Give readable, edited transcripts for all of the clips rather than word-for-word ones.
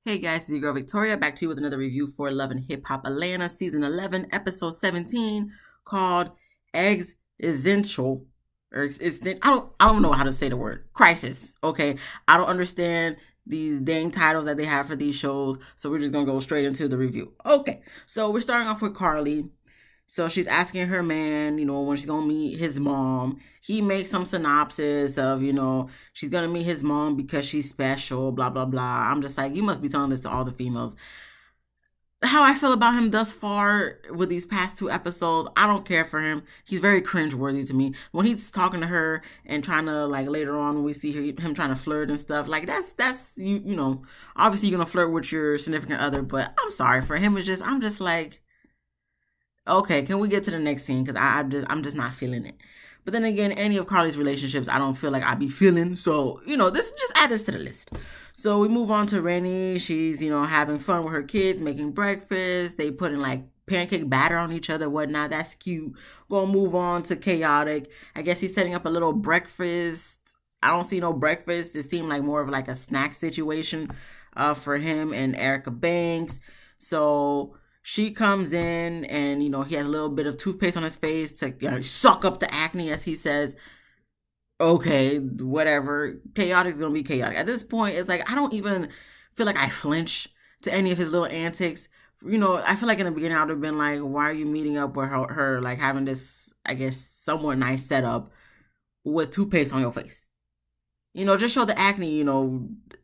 Hey guys, it's your girl Victoria, back to you with another review for Love and Hip Hop Atlanta, Season 11, Episode 17, called Eggs-istential. I don't know how to say the word. Crisis. Okay. I don't understand these dang titles that they have for these shows, so we're just gonna go straight into the review. Okay. So we're starting off with Carly. So she's asking her man, when she's gonna meet his mom. He makes some synopsis of, she's gonna meet his mom because she's special, blah, blah, blah. I'm just like, you must be telling this to all the females. How I feel about him thus far with these past two episodes, I don't care for him. He's very cringeworthy to me. When he's talking to her and trying to, like, later on when we see him trying to flirt and stuff, like, that's obviously you're gonna flirt with your significant other, but I'm sorry for him. I'm just like, okay, can we get to the next scene? Because I'm just not feeling it. But then again, any of Carly's relationships, I don't feel like I'd be feeling. So, this just add this to the list. So we move on to Rennie. She's, having fun with her kids, making breakfast. They put in like pancake batter on each other, whatnot. That's cute. Gonna move on to Chaotic. I guess he's setting up a little breakfast. I don't see no breakfast. It seemed like more of like a snack situation for him and Erica Banks. So she comes in and, he has a little bit of toothpaste on his face to suck up the acne, as he says. Okay, whatever. Chaotic's gonna be chaotic. At this point, it's like, I don't even feel like I flinch to any of his little antics. I feel like in the beginning I would have been like, why are you meeting up with her like having this, I guess, somewhat nice setup with toothpaste on your face? Just show the acne,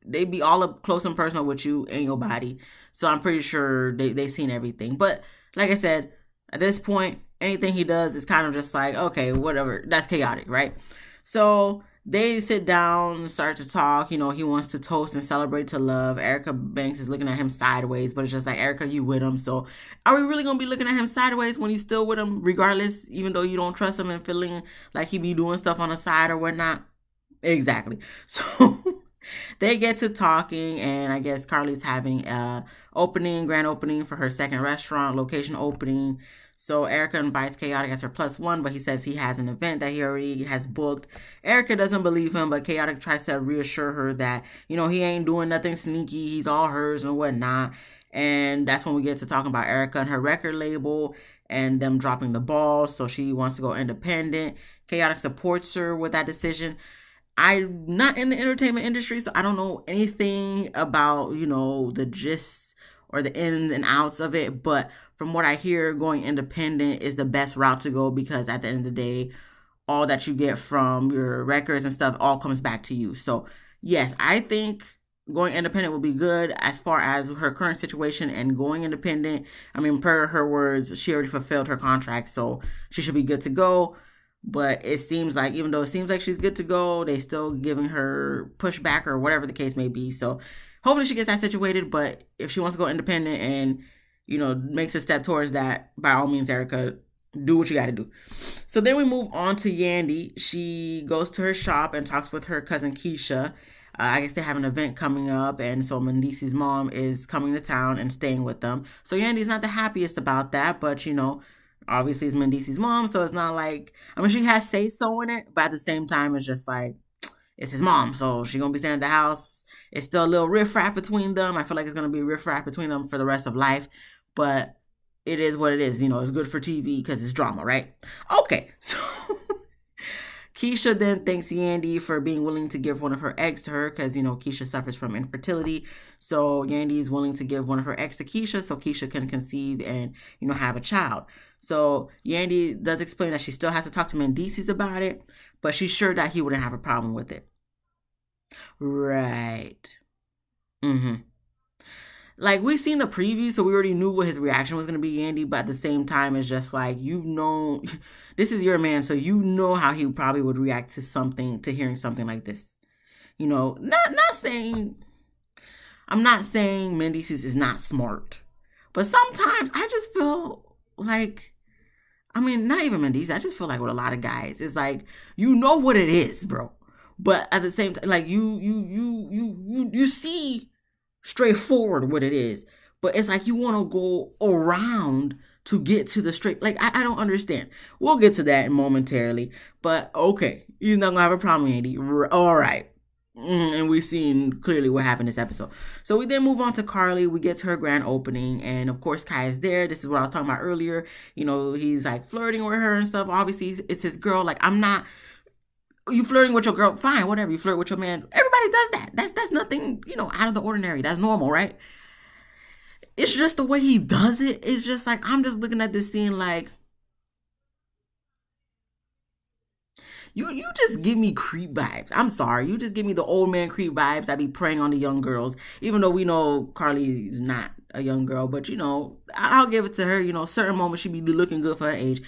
they be all up close and personal with you and your body. So I'm pretty sure they seen everything. But like I said, at this point, anything he does is kind of just like, okay, whatever. That's chaotic, right? So they sit down, start to talk. He wants to toast and celebrate to love. Erica Banks is looking at him sideways, but it's just like, Erica, you with him. So are we really going to be looking at him sideways when he's still with him, regardless, even though you don't trust him and feeling like he be doing stuff on the side or whatnot? Exactly. So they get to talking, and I guess Carly's having a grand opening for her second restaurant location opening. So Erica invites Chaotic as her +1, but he says he has an event that he already has booked. Erica doesn't believe him, but Chaotic tries to reassure her that, he ain't doing nothing sneaky. He's all hers and whatnot. And that's when we get to talking about Erica and her record label and them dropping the ball. So she wants to go independent. Chaotic supports her with that decision. I'm not in the entertainment industry, so I don't know anything about, the gist or the ins and outs of it. But from what I hear, going independent is the best route to go, because at the end of the day, all that you get from your records and stuff all comes back to you. So yes, I think going independent will be good as far as her current situation and going independent. I mean, per her words, she already fulfilled her contract, so she should be good to go. But it seems like, even though it seems like she's good to go, they still giving her pushback or whatever the case may be. So hopefully she gets that situated. But if she wants to go independent and, makes a step towards that, by all means, Erica, do what you got to do. So then we move on to Yandy. She goes to her shop and talks with her cousin Keisha. I guess they have an event coming up, and so Mendice's mom is coming to town and staying with them. So Yandy's not the happiest about that, but, obviously it's Mendice's mom, so it's not like, she has say-so in it, but at the same time, it's just like, it's his mom, so she's gonna be staying at the house. It's still a little riff-raff between them. I feel like it's gonna be riff-raff between them for the rest of life, but it is what it is. It's good for TV because it's drama, right? Okay, so Keisha then thanks Yandy for being willing to give one of her eggs to her, because, Keisha suffers from infertility. So Yandy is willing to give one of her eggs to Keisha so Keisha can conceive and, have a child. So Yandy does explain that she still has to talk to Mendices about it, but she's sure that he wouldn't have a problem with it. Right. Like, we've seen the preview, so we already knew what his reaction was going to be, Yandy, but at the same time, it's just like, this is your man, so how he probably would react to hearing something like this. I'm not saying Mendices is not smart, but sometimes I just feel like, not even Mendices, I just feel like with a lot of guys, it's like, what it is, bro. But at the same time, like, you see straightforward what it is, but it's like you want to go around to get to the straight. Like, I don't understand. We'll get to that momentarily, but okay, he's not gonna have a problem, Andy. All right. And we've seen clearly what happened this episode. So we then move on to Carly. We get to her grand opening, and of course Kai is there. This is what I was talking about earlier. He's like flirting with her and stuff. Obviously, it's his girl. Like, I'm not. You flirting with your girl? Fine, whatever. You flirt with your man. Everybody does that. That's nothing, out of the ordinary. That's normal, right? It's just the way he does it. It's just like, I'm just looking at this scene like, you just give me creep vibes. I'm sorry. You just give me the old man creep vibes that be preying on the young girls. Even though we know Carly is not a young girl, but I'll give it to her. Certain moments she be looking good for her age.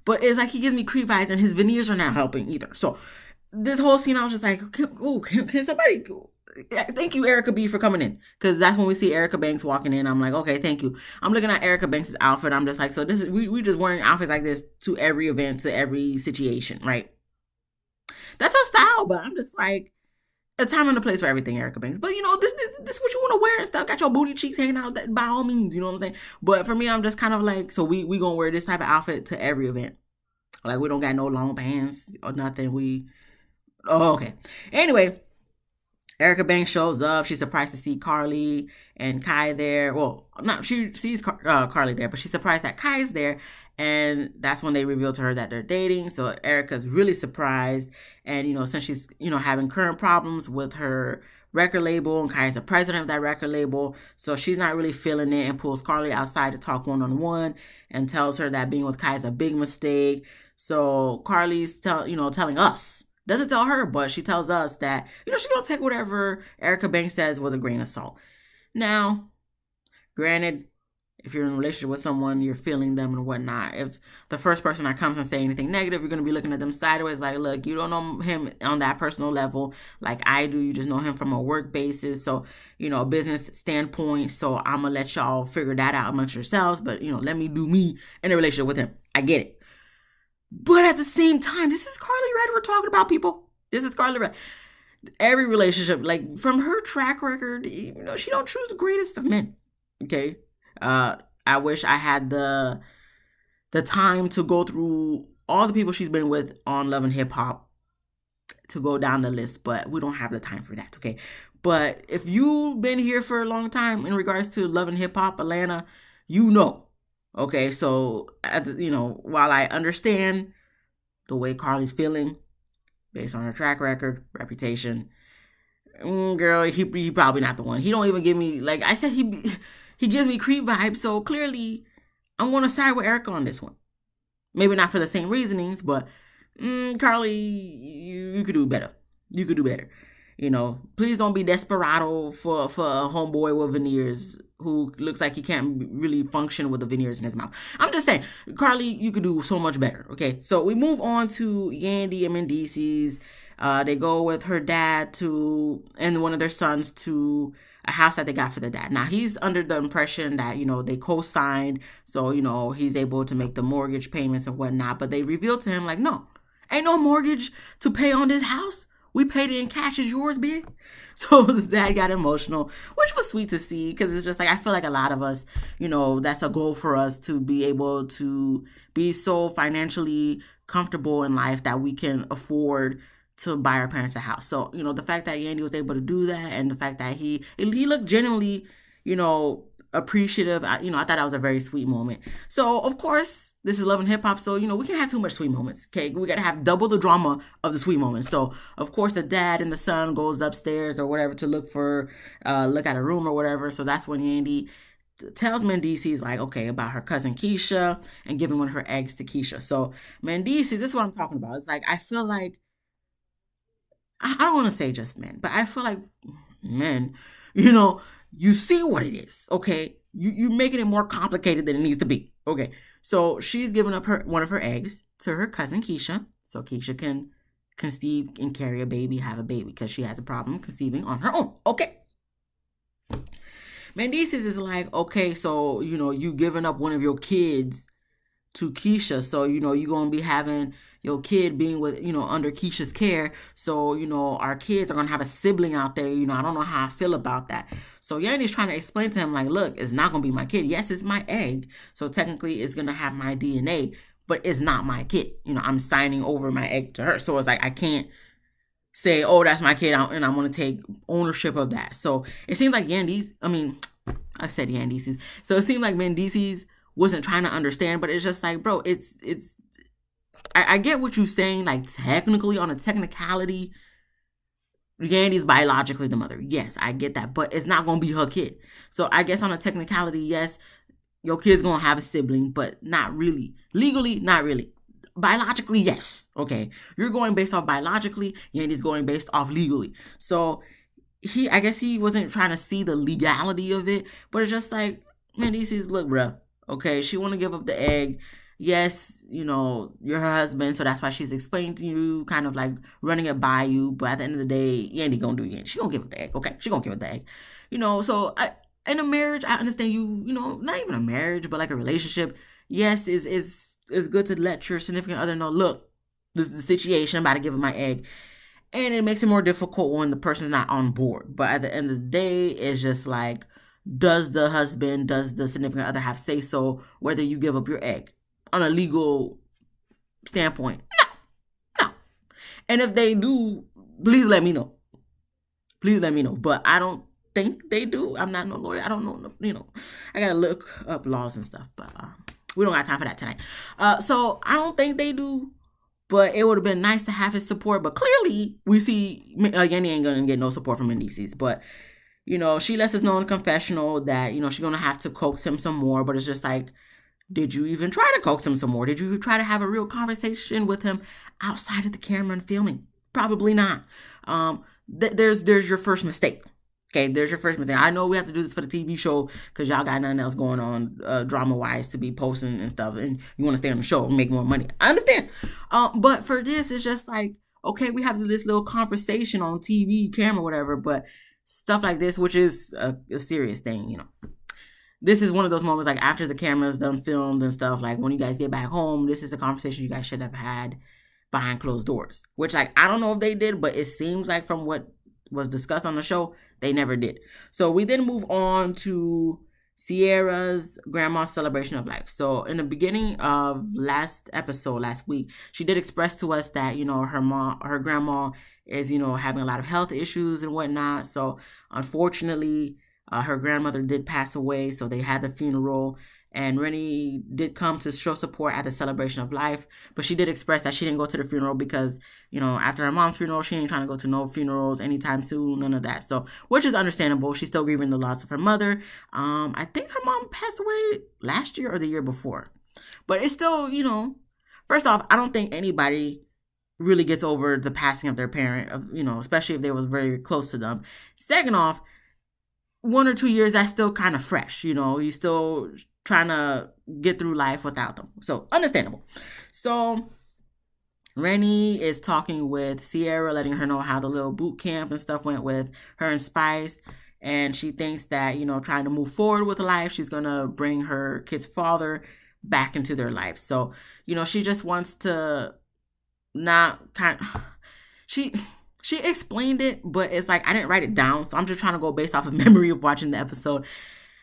But it's like he gives me creep vibes, and his veneers are not helping either. So this whole scene, I was just like, can somebody? Thank you, Erica B, for coming in, because that's when we see Erica Banks walking in. I'm like, okay, thank you. I'm looking at Erica Banks' outfit. I'm just like, so this is we just wearing outfits like this to every event, to every situation, right? That's her style, but I'm just like, a time and a place for everything, Erica Banks. But this is what you want to wear and stuff. Got your booty cheeks hanging out, by all means, you know what I'm saying? But for me, I'm just kind of like, so we gonna wear this type of outfit to every event. Like, we don't got no long pants or nothing. Okay. Anyway, Erica Banks shows up. She's surprised to see Carly and Kai there. Well, not she sees Carly there, but she's surprised that Kai's there. And that's when they reveal to her that they're dating. So Erica's really surprised. And, since she's, having current problems with her record label, and Kai's the president of that record label, so she's not really feeling it, and pulls Carly outside to talk one-on-one and tells her that being with Kai is a big mistake. So Carly's telling us, doesn't tell her, but she tells us that, she's going to take whatever Erica Banks says with a grain of salt. Now, granted, if you're in a relationship with someone, you're feeling them and whatnot. If the first person that comes and say anything negative, you're going to be looking at them sideways like, look, you don't know him on that personal level like I do. You just know him from a work basis. So, a business standpoint. So I'm going to let y'all figure that out amongst yourselves. But, let me do me in a relationship with him. I get it. But at the same time, this is Carly Red we're talking about, people. This is Carly Red. Every relationship, like, from her track record, she don't choose the greatest of men. Okay? I wish I had the time to go through all the people she's been with on Love and Hip Hop to go down the list, but we don't have the time for that, okay? But if you've been here for a long time in regards to Love and Hip Hop Atlanta, okay? So, while I understand the way Carly's feeling based on her track record, reputation, girl, he probably not the one. He don't even give me, like I said, he gives me creep vibes, so clearly I'm going to side with Erica on this one. Maybe not for the same reasonings, but Carly, you could do better. You could do better. Please don't be desperado for a homeboy with veneers who looks like he can't really function with the veneers in his mouth. I'm just saying, Carly, you could do so much better. Okay, so we move on to Yandy and Mendices. They go with her dad and one of their sons to a house that they got for the dad. Now, he's under the impression that, they co-signed, so, he's able to make the mortgage payments and whatnot. But they reveal to him, like, no, ain't no mortgage to pay on this house. We paid it in cash. Is yours, big? So the dad got emotional, which was sweet to see, because it's just like, I feel like a lot of us, that's a goal for us, to be able to be so financially comfortable in life that we can afford to buy our parents a house. So, the fact that Yandy was able to do that, and the fact that he looked genuinely, appreciative. I thought that was a very sweet moment. So, of course, this is Love and Hip Hop, so, we can't have too much sweet moments, okay? We got to have double the drama of the sweet moments. So, of course, the dad and the son goes upstairs or whatever to look at a room or whatever. So that's when Yandy tells Mendices, like, okay, about her cousin Keisha and giving one of her eggs to Keisha. So, Mendices, this is what I'm talking about. It's like, I feel like, I don't want to say just men, but I feel like men, you see what it is, okay? You're making it more complicated than it needs to be, okay? So she's giving up one of her eggs to her cousin Keisha, so Keisha can conceive and carry a baby, have a baby, because she has a problem conceiving on her own, okay? Mendices is like, okay, so, you giving up one of your kids to Keisha, so, you're going to be having your kid being with, under Keisha's care. So, our kids are going to have a sibling out there. I don't know how I feel about that. So Yandy's trying to explain to him, like, look, it's not going to be my kid. Yes, it's my egg. So technically it's going to have my DNA, but it's not my kid. I'm signing over my egg to her. So it's like, I can't say, oh, that's my kid, and I want to take ownership of that. So it seems like I said Yandices. So it seemed like Mendices wasn't trying to understand, but it's just like, bro, I get what you're saying, like technically on a technicality, Yandy's biologically the mother. Yes, I get that, but it's not gonna be her kid. So I guess on a technicality, yes, your kid's gonna have a sibling, but not really. Legally, not really. Biologically, yes. Okay. You're going based off biologically, Yandy's going based off legally. So I guess he wasn't trying to see the legality of it, but it's just like, man, he sees, look, bro, okay, she want to give up the egg. Yes, you're her husband, so that's why she's explaining to you, kind of like running it by you. But at the end of the day, Yandy gonna do Yandy. She gonna give up the egg, okay? She gonna give up the egg, So in a marriage, I understand not even a marriage, but like a relationship. Yes, is good to let your significant other know, look, the situation, I'm about to give him my egg. And it makes it more difficult when the person's not on board. But at the end of the day, it's just like, does the significant other have say so whether you give up your egg on a legal standpoint? No. And if they do, please let me know. But I don't think they do. I'm not no lawyer. I don't know. I gotta look up laws and stuff. But we don't got time for that tonight. So I don't think they do. But it would have been nice to have his support. But clearly, we see Yandy ain't going to get no support from Indices. But, she lets us know in the confessional that, she's going to have to coax him some more. But it's just like, did you even try to coax him some more? Did you try to have a real conversation with him outside of the camera and filming? Probably not. There's your first mistake. Okay, there's your first mistake. I know we have to do this for the TV show because y'all got nothing else going on drama-wise to be posting and stuff, and you want to stay on the show and make more money. I understand. But for this, it's just like, okay, we have to do this little conversation on TV, camera, whatever, but stuff like this, which is a serious thing, This is one of those moments, like, after the camera's done filmed and stuff, like, when you guys get back home, this is a conversation you guys should have had behind closed doors, which, like, I don't know if they did, but it seems like from what was discussed on the show, they never did. So we then move on to Sierra's grandma's celebration of life. So in the beginning of last week, she did express to us that, her grandma is, having a lot of health issues and whatnot. So unfortunately, her grandmother did pass away. So they had the funeral. And Rennie did come to show support at the celebration of life. But she did express that she didn't go to the funeral because, after her mom's funeral, she ain't trying to go to no funerals anytime soon, none of that. So, which is understandable. She's still grieving the loss of her mother. I think her mom passed away last year or the year before. But it's still, first off, I don't think anybody really gets over the passing of their parent, especially if they was very close to them. Second off, 1 or 2 years, that's still kind of fresh. You still trying to get through life without them. So understandable. So Rennie is talking with Sierra, letting her know how the little boot camp and stuff went with her and Spice. And she thinks that, trying to move forward with life, she's going to bring her kid's father back into their life. So, she just wants to not she explained it, but it's like, I didn't write it down. So I'm just trying to go based off of memory of watching the episode.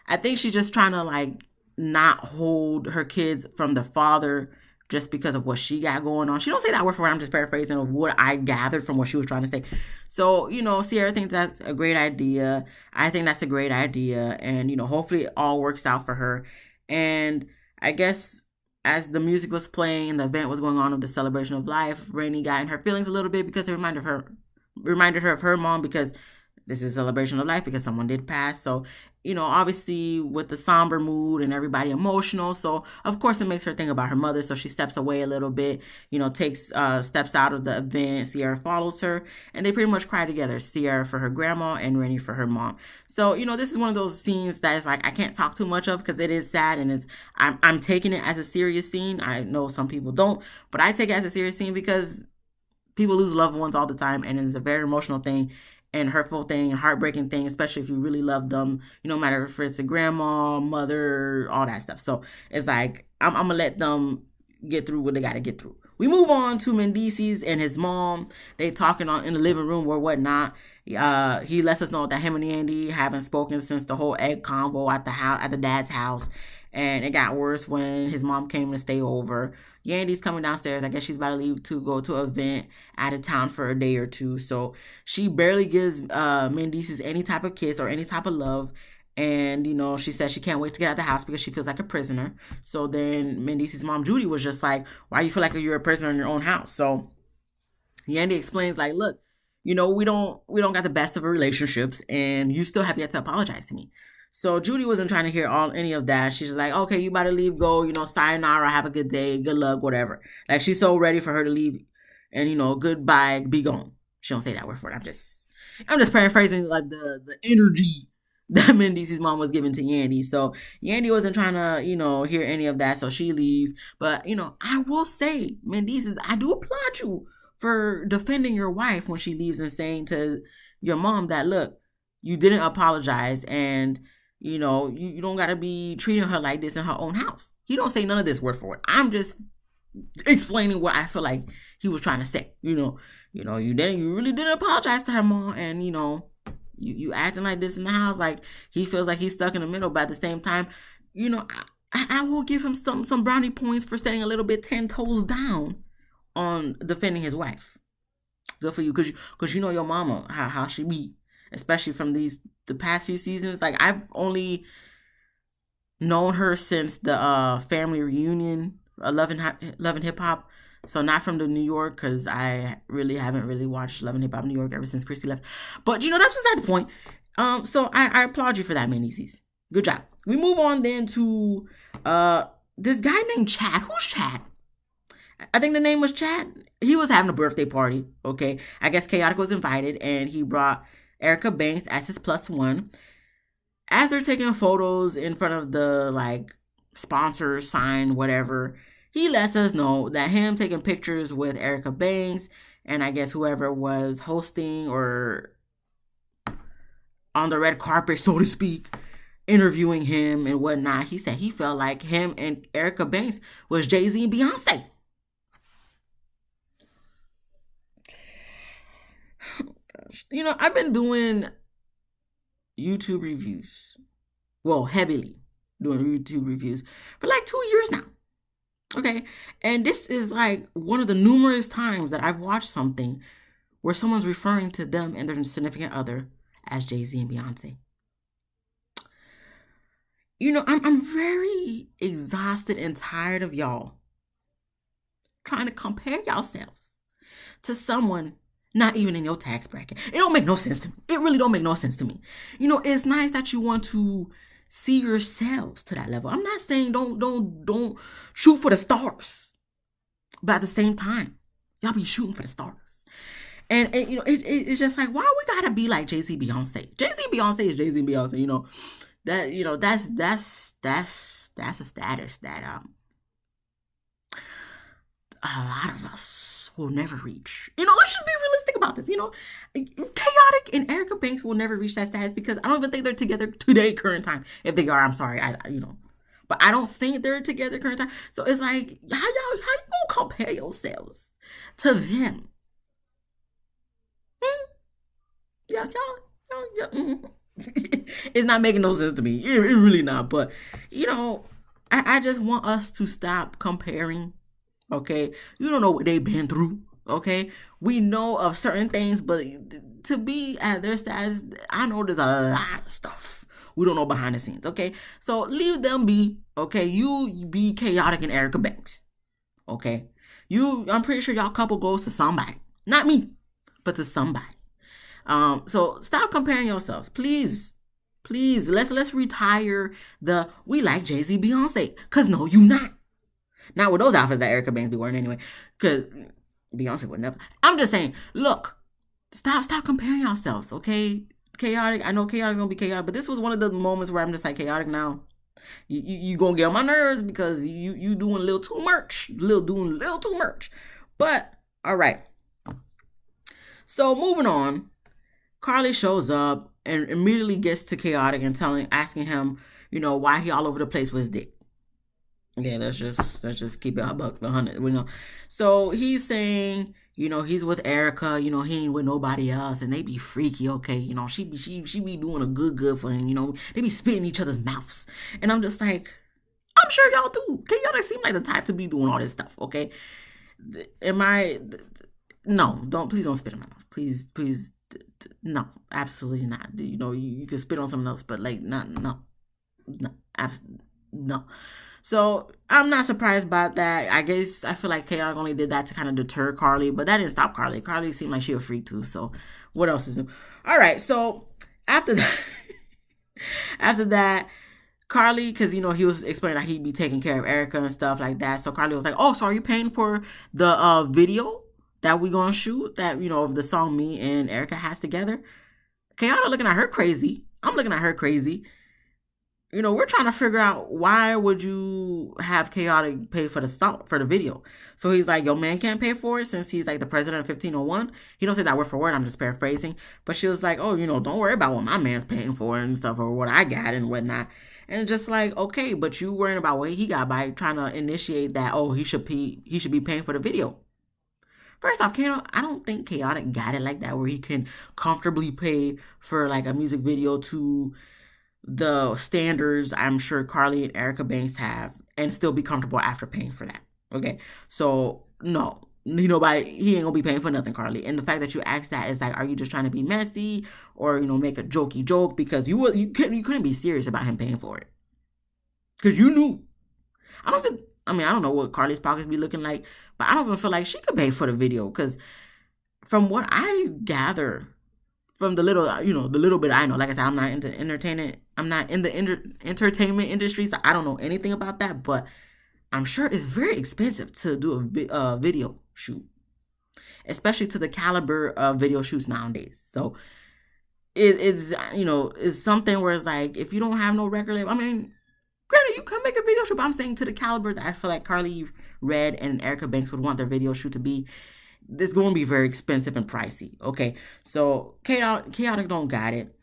I think she's just trying to not hold her kids from the father just because of what she got going on. She don't say that word for word. I'm just paraphrasing of what I gathered from what she was trying to say. So, Sierra thinks that's a great idea. I think that's a great idea. And, hopefully it all works out for her. And I guess as the music was playing and the event was going on of the celebration of life, Rennie got in her feelings a little bit because it reminded her of her mom, because this is a celebration of life because someone did pass. So, obviously with the somber mood and everybody emotional. So, of course, it makes her think about her mother. So she steps away a little bit, takes steps out of the event. Sierra follows her and they pretty much cry together. Sierra for her grandma and Rennie for her mom. So, this is one of those scenes that is like, I can't talk too much of because it is sad and I'm taking it as a serious scene. I know some people don't, but I take it as a serious scene because people lose loved ones all the time and it's a very emotional thing and hurtful thing and heartbreaking thing, especially if you really love them, no matter if it's a grandma, mother, all that stuff. So it's like, I'm going to let them get through what they got to get through. We move on to Mendices and his mom. They talking in the living room or whatnot. He lets us know that him and Andy haven't spoken since the whole egg convo at the dad's house. And it got worse when his mom came to stay over. Yandy's coming downstairs. I guess she's about to leave to go to an event out of town for a day or two. So she barely gives Mendices any type of kiss or any type of love. And, she says she can't wait to get out of the house because she feels like a prisoner. So then Mendices' mom, Judy, was just like, why you feel like you're a prisoner in your own house? So Yandy explains, like, look, we don't got the best of relationships, and you still have yet to apologize to me. So Judy wasn't trying to hear any of that. She's just like, okay, you better leave, go, sayonara, have a good day, good luck, whatever. Like, she's so ready for her to leave and, goodbye, be gone. She don't say that word for it. I'm just paraphrasing, like, the energy that Mendices' mom was giving to Yandy. So Yandy wasn't trying to, hear any of that. So she leaves. But, I will say, Mendices, I do applaud you for defending your wife when she leaves and saying to your mom that, look, you didn't apologize, and you don't got to be treating her like this in her own house. He don't say none of this word for word. I'm just explaining what I feel like he was trying to say. You really didn't apologize to her mom, and you acting like this in the house, like he feels like he's stuck in the middle. But at the same time, I will give him some brownie points for staying a little bit 10 toes down on defending his wife. Good for you, because your mama, how she be, especially from the past few seasons. Like, I've only known her since the family reunion, 11 Hip Hop. So not from the New York, because I really haven't really watched 11 Hip Hop New York ever since Christy left. But that's beside the point. So I applaud you for that, Mendices. Good job. We move on then to this guy named Chad. Who's Chad? I think the name was Chad. He was having a birthday party, okay? I guess Chaotic was invited, and he brought Erica Banks as his +1. As they're taking photos in front of the, like, sponsor sign, whatever, he lets us know that him taking pictures with Erica Banks and I guess whoever was hosting or on the red carpet, so to speak, interviewing him and whatnot, he said he felt like him and Erica Banks was Jay-Z and Beyonce. I've been doing YouTube reviews. Well, heavily doing YouTube reviews for like 2 years now. Okay. And this is like one of the numerous times that I've watched something where someone's referring to them and their significant other as Jay-Z and Beyonce. I'm very exhausted and tired of y'all trying to compare yourselves to someone not even in your tax bracket. It don't make no sense to me. It really don't make no sense to me. It's nice that you want to see yourselves to that level. I'm not saying don't shoot for the stars, but at the same time, y'all be shooting for the stars. And it's just like, why we gotta be like Jay-Z, Beyonce? Jay-Z, Beyonce is Jay-Z, Beyonce. That's a status that a lot of us will never reach. Let's just be realistic about this. Chaotic and Erica Banks will never reach that status because I don't even think they're together today, current time. If they are, I'm sorry. But I don't think they're together current time. So it's like, how you gonna compare yourselves to them? Yeah. It's not making no sense to me. It really not. But I just want us to stop comparing. Okay, you don't know what they've been through. Okay, we know of certain things, but to be at their status, I know there's a lot of stuff we don't know behind the scenes. Okay, so leave them be. Okay, you be Chaotic and Erica Banks. Okay, I'm pretty sure y'all couple goes to somebody, not me, but to somebody. So stop comparing yourselves, please. Let's retire we like Jay-Z, Beyonce, cause no, you not. Not with those outfits that Erica Banks be wearing anyway. Because Beyonce would never. I'm just saying, look, stop comparing yourselves, okay? Chaotic. I know Chaotic's going to be chaotic, but this was one of the moments where I'm just like, Chaotic now. You going to get on my nerves because you doing a little too much. Doing a little too much. But, all right. So, moving on. Carly shows up and immediately gets to Chaotic and asking him, why he all over the place with his dick. Yeah, let's just keep it a buck, 100. So he's saying, he's with Erica. He ain't with nobody else, and they be freaky. Okay, she be doing a good for him. They be spitting each other's mouths, and I'm just like, I'm sure y'all do. Y'all seem like the type to be doing all this stuff, okay? Am I? No, please don't spit in my mouth. Please, no, absolutely not. You know, you can spit on someone else, but like, not, no, absolutely, no. So I'm not surprised about that. I guess I feel like Chaotic only did that to kind of deter Carly, but that didn't stop Carly. Carly seemed like she a freak too. So what else is new? All right. So after that, after that, Carly, because you know he was explaining that he'd be taking care of Erica and stuff like that. So Carly was like, "Oh, so are you paying for the video that we gonna shoot? That you know the song me and Erica has together?" Chaotic looking at her crazy. I'm looking at her crazy. You know, we're trying to figure out why would you have Chaotic pay for the video. So he's like, your man can't pay for it since he's like the president of 1501. He don't say that word for word. I'm just paraphrasing. But she was like, oh, you know, don't worry about what my man's paying for and stuff or what I got and whatnot. And it's just like, okay, but you worrying about what he got by trying to initiate that, oh, he should be paying for the video. First off, I don't think Chaotic got it like that where he can comfortably pay for like a music video to the standards I'm sure Carly and Erica Banks have and still be comfortable after paying for that. Okay. So no, he ain't gonna be paying for nothing, Carly. And the fact that you asked that is like, are you just trying to be messy or, you know, make a jokey joke because you couldn't be serious about him paying for it. Cause you knew. I don't know what Carly's pockets be looking like, but I don't even feel like she could pay for the video. Cause from what I gather, from the little bit I know, like I said, I'm not into entertainment. I'm not in the entertainment industry, so I don't know anything about that. But I'm sure it's very expensive to do a video shoot, especially to the caliber of video shoots nowadays. So it's something where it's like if you don't have no record label, I mean, granted you can make a video shoot, but I'm saying to the caliber that I feel like Carly Red and Erica Banks would want their video shoot to be. It's going to be very expensive and pricey. Okay, so Chaotic don't got it.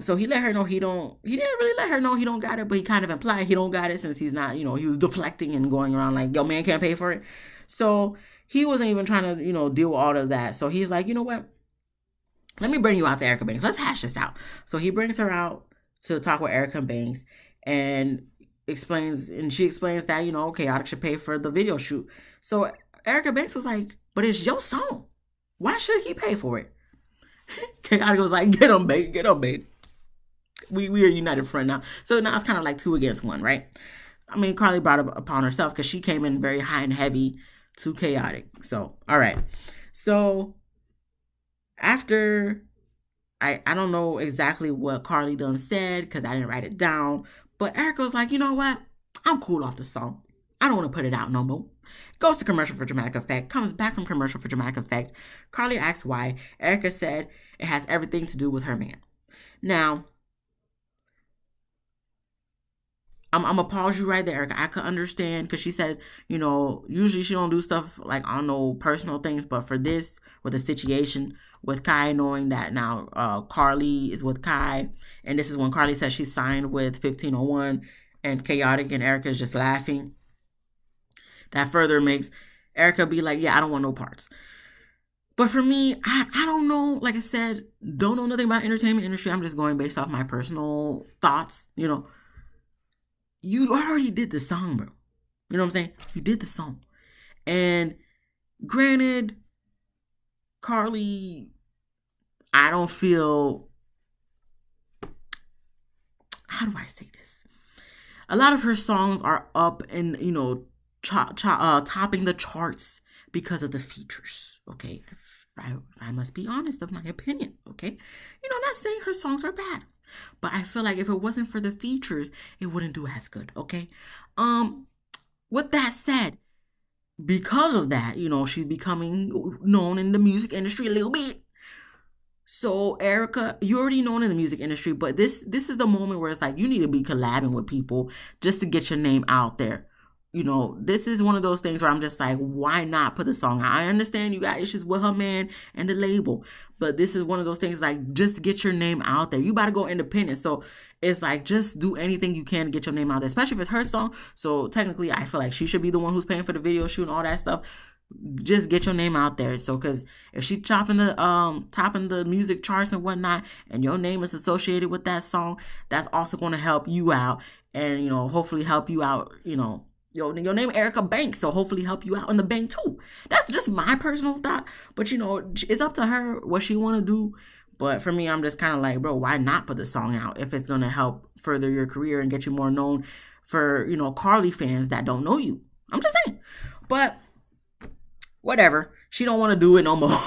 So he let her know he didn't really let her know he don't got it, but he kind of implied he don't got it since he's not, you know, he was deflecting and going around like, yo, man can't pay for it. So he wasn't even trying to, you know, deal with all of that. So he's like, you know what? Let me bring you out to Erica Banks. Let's hash this out. So he brings her out to talk with Erica Banks and she explains that, you know, Chaotic should pay for the video shoot. So Erica Banks was like, but it's your song. Why should he pay for it? Chaotic was like, get him, babe. We are united front now. So now it's kind of like 2 against 1, right? I mean, Carly brought it upon herself because she came in very high and heavy to Chaotic. So, all right. So after, I don't know exactly what Carly done said because I didn't write it down. But Erica was like, you know what? I'm cool off the song. I don't want to put it out no more. Goes to commercial for dramatic effect, comes back from commercial for dramatic effect. Carly asks why. Erica said it has everything to do with her man. Now, I'm going to pause you right there, Erica. I could understand because she said, you know, usually she don't do stuff like on no personal things, but for this, with the situation with Kai, knowing that now Carly is with Kai, and this is when Carly says she signed with 1501, and Chaotic and Erica is just laughing. That further makes Erica be like, yeah, I don't want no parts. But for me, I don't know. Like I said, don't know nothing about entertainment industry. I'm just going based off my personal thoughts. You know, you already did the song, bro. You know what I'm saying? You did the song. And granted, Carly, I don't feel, how do I say this? A lot of her songs are up and, you know, topping the charts because of the features. Okay, I must be honest of my opinion. Okay, you know, I'm not saying her songs are bad, but I feel like if it wasn't for the features, it wouldn't do as good. Okay, with that said, because of that, you know, she's becoming known in the music industry a little bit. So Erica, you're already known in the music industry, but this is the moment where it's like you need to be collabing with people just to get your name out there. You know, this is one of those things where I'm just like, why not put the song out? I understand you got issues with her man and the label, but this is one of those things like just to get your name out there. You about to go independent. So it's like, just do anything you can to get your name out there, especially if it's her song. So technically, I feel like she should be the one who's paying for the video shoot and all that stuff. Just get your name out there. So, because if she topping the music charts and whatnot, and your name is associated with that song, that's also going to help you out and, hopefully help you out, your name Erica Banks, so hopefully help you out in the bank too. That's just my personal thought. But it's up to her what she want to do. But for me, I'm just kind of like, bro, why not put the song out if it's gonna help further your career and get you more known for Carly fans that don't know you. I'm just saying. But whatever, she don't want to do it no more.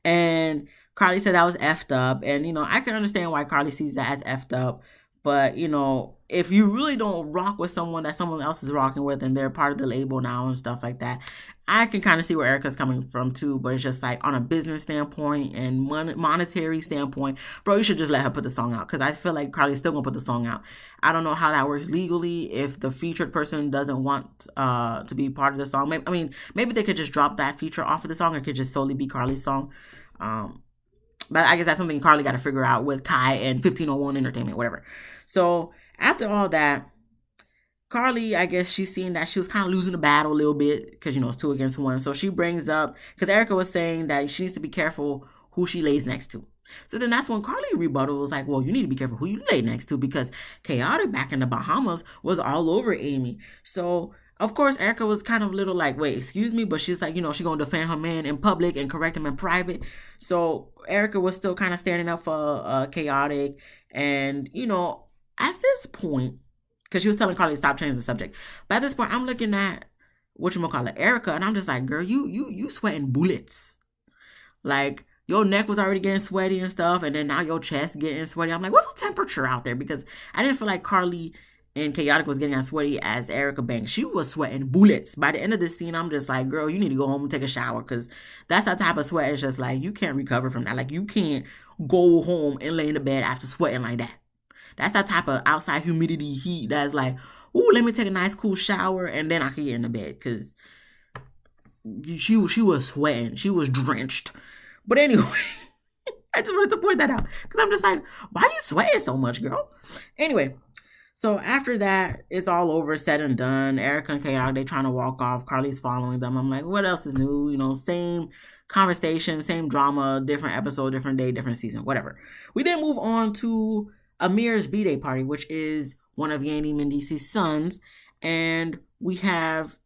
And Carly said that was effed up, and I can understand why Carly sees that as effed up. But, if you really don't rock with someone that someone else is rocking with and they're part of the label now and stuff like that, I can kind of see where Erica's coming from too. But it's just like on a business standpoint and monetary standpoint, bro, you should just let her put the song out, because I feel like Carly's still going to put the song out. I don't know how that works legally if the featured person doesn't want to be part of the song. Maybe they could just drop that feature off of the song, or it could just solely be Carly's song. But I guess that's something Carly got to figure out with Kai and 1501 Entertainment, whatever. So after all that, Carly, I guess she's seen that she was kind of losing the battle a little bit because, it's 2 against 1. So she brings up, because Erica was saying that she needs to be careful who she lays next to. So then that's when Carly rebuttal was like, well, you need to be careful who you lay next to, because Chaotic back in the Bahamas was all over Amy. So of course, Erica was kind of a little like, wait, excuse me? But she's like, she's going to defend her man in public and correct him in private. So Erica was still kind of standing up for Chaotic. And, at this point, because she was telling Carly to stop changing the subject. But at this point, I'm looking at Erica, and I'm just like, girl, you sweating bullets. Like, your neck was already getting sweaty and stuff, and then now your chest getting sweaty. I'm like, what's the temperature out there? Because I didn't feel like Carly and Chaotic was getting as sweaty as Erica Banks. She was sweating bullets. By the end of this scene, I'm just like, girl, you need to go home and take a shower, because that's that type of sweat. It's just like, you can't recover from that. Like, you can't go home and lay in the bed after sweating like that. That's that type of outside humidity heat that's like, ooh, let me take a nice cool shower and then I can get in the bed, because she was sweating. She was drenched. But anyway, I just wanted to point that out, because I'm just like, why are you sweating so much, girl? Anyway, so after that, it's all over, said and done. Erica and Chaotic, they trying to walk off. Carly's following them. I'm like, what else is new? Same conversation, same drama, different episode, different day, different season, whatever. We then move on to Amir's B-Day party, which is one of Yandy Mendice's sons. And we have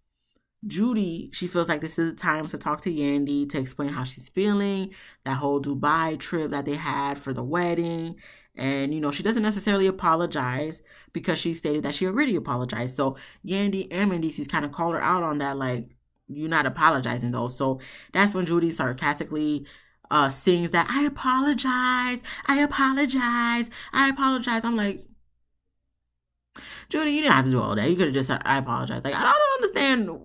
Judy. She feels like this is the time to talk to Yandy to explain how she's feeling, that whole Dubai trip that they had for the wedding. And, she doesn't necessarily apologize, because she stated that she already apologized. So Yandy and Mendice's kind of called her out on that, like, you're not apologizing though. So that's when Judy sarcastically sings that, I apologize. I'm like, Judy, you didn't have to do all that. You could have just said, I apologize. Like, I don't understand.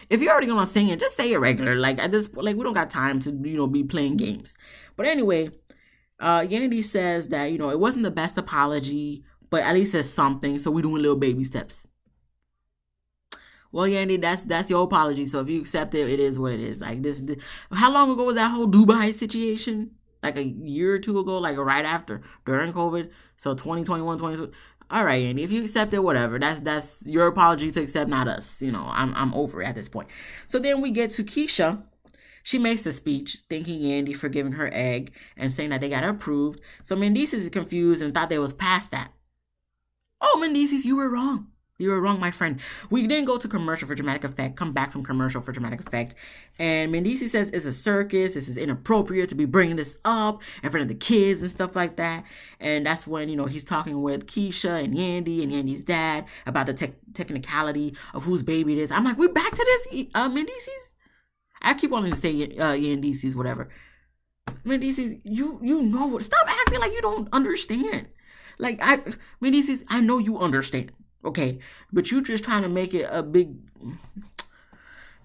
If you're already gonna sing it, just say it regular. Like, at this point, like, we don't got time to, be playing games. But anyway, Yandy says that, it wasn't the best apology, but at least it's something. So we're doing little baby steps. Well, Yandy, that's your apology. So if you accept it, it is what it is. Like, this how long ago was that whole Dubai situation? Like a year or two ago, like right after, during COVID. So 2021, 2022. All right, Yandy, if you accept it, whatever. That's your apology to accept, not us. I'm over it at this point. So then we get to Keisha. She makes a speech thanking Yandy for giving her egg and saying that they got approved. So Mendices is confused and thought they was past that. Oh, Mendices, you were wrong. You were wrong, my friend. We then go to commercial for dramatic effect, come back from commercial for dramatic effect. And Mendices says it's a circus. This is inappropriate to be bringing this up in front of the kids and stuff like that. And that's when, he's talking with Keisha and Yandy's dad about the technicality of whose baby it is. I'm like, we're back to this, Mendices? I keep wanting to say Yandy's, whatever. Mendices, you know what? Stop acting like you don't understand. Like, Mendices, I know you understand. Okay, but you just trying to make it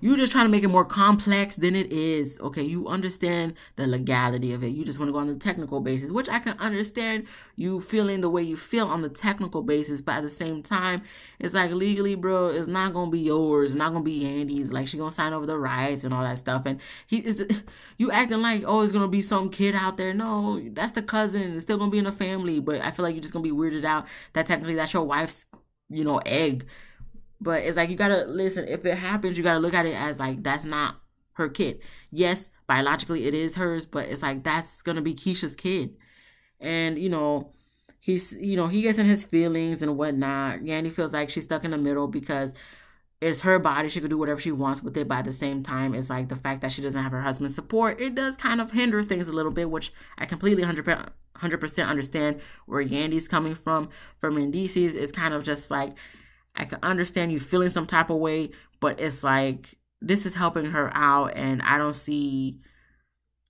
you just trying to make it more complex than it is. Okay, you understand the legality of it. You just want to go on the technical basis, which I can understand you feeling the way you feel on the technical basis, but at the same time, it's like legally, bro, it's not gonna be yours. It's not gonna be Yandy's. Like, she gonna sign over the rights and all that stuff. And you acting like, oh, it's gonna be some kid out there. No, that's the cousin. It's still gonna be in the family, but I feel like you're just gonna be weirded out that technically that's your wife's egg. But it's like, you gotta listen, if it happens, you gotta look at it as like, that's not her kid. Yes, biologically it is hers, but it's like, that's gonna be Keisha's kid. And he gets in his feelings and whatnot. Yandy feels like she's stuck in the middle because it's her body. She could do whatever she wants with it. But at the same time, it's like the fact that she doesn't have her husband's support, it does kind of hinder things a little bit, which I completely 100% understand where Yandy's coming from. For Mendices, it's kind of just like, I can understand you feeling some type of way, but it's like, this is helping her out, and I don't see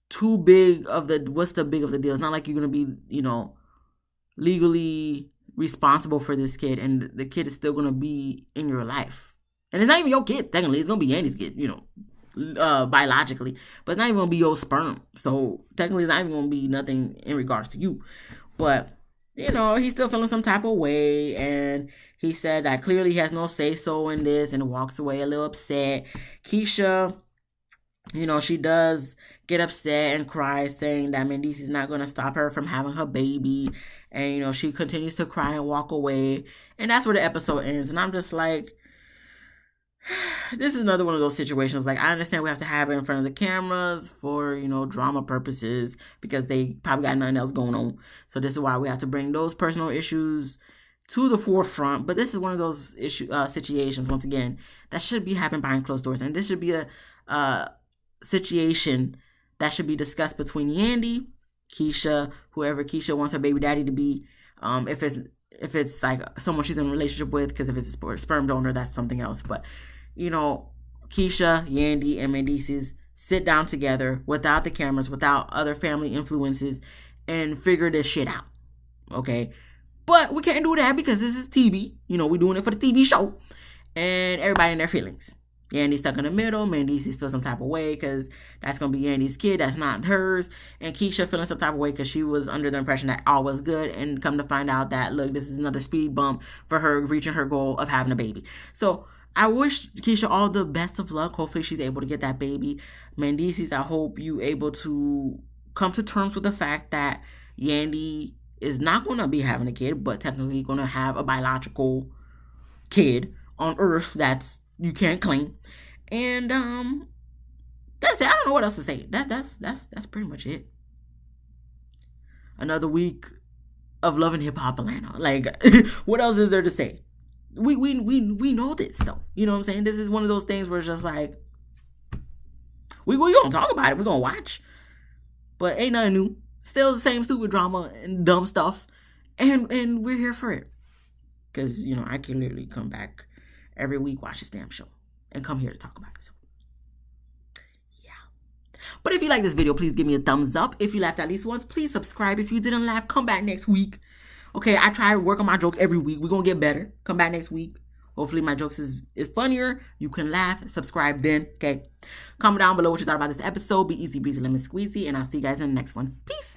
what's the big of the deal. It's not like you're going to be, legally responsible for this kid, and the kid is still going to be in your life. And it's not even your kid, technically. It's going to be Andy's kid, biologically. But it's not even going to be your sperm. So technically, it's not even going to be nothing in regards to you. But, he's still feeling some type of way. And he said that clearly he has no say-so in this and walks away a little upset. Keisha, she does get upset and cry, saying that Mendices is not going to stop her from having her baby. And, she continues to cry and walk away. And that's where the episode ends. And I'm just like, this is another one of those situations. Like, I understand we have to have it in front of the cameras for, drama purposes, because they probably got nothing else going on. So this is why we have to bring those personal issues to the forefront. But this is one of those situations, once again, that should be happening behind closed doors. And this should be a situation that should be discussed between Yandy, Keisha, whoever Keisha wants her baby daddy to be. If it's like someone she's in a relationship with, because if it's a sperm donor, that's something else. But, Keisha, Yandy, and Mendices sit down together without the cameras, without other family influences, and figure this shit out. Okay? But we can't do that because this is TV. We're doing it for the TV show. And everybody in their feelings. Yandy's stuck in the middle. Mendices feel some type of way because that's going to be Yandy's kid. That's not hers. And Keisha feeling some type of way because she was under the impression that all was good. And come to find out that, look, this is another speed bump for her reaching her goal of having a baby. So I wish Keisha all the best of luck. Hopefully she's able to get that baby. Mendices, I hope you able to come to terms with the fact that Yandy is not going to be having a kid, but technically going to have a biological kid on Earth that's you can't claim. And that's it. I don't know what else to say. That's pretty much it. Another week of Love and Hip Hop Atlanta. Like, what else is there to say? We know this though. You know what I'm saying? This is one of those things where it's just like, we gonna talk about it. We gonna watch. But ain't nothing new. Still the same stupid drama and dumb stuff. And we're here for it. Because, I can literally come back every week, watch this damn show, and come here to talk about it. So, yeah. But if you like this video, please give me a thumbs up. If you laughed at least once, please subscribe. If you didn't laugh, come back next week. Okay, I try to work on my jokes every week. We're going to get better. Come back next week. Hopefully my jokes is funnier. You can laugh. Subscribe then. Okay. Comment down below what you thought about this episode. Be easy, breezy, lemon squeezy. And I'll see you guys in the next one. Peace.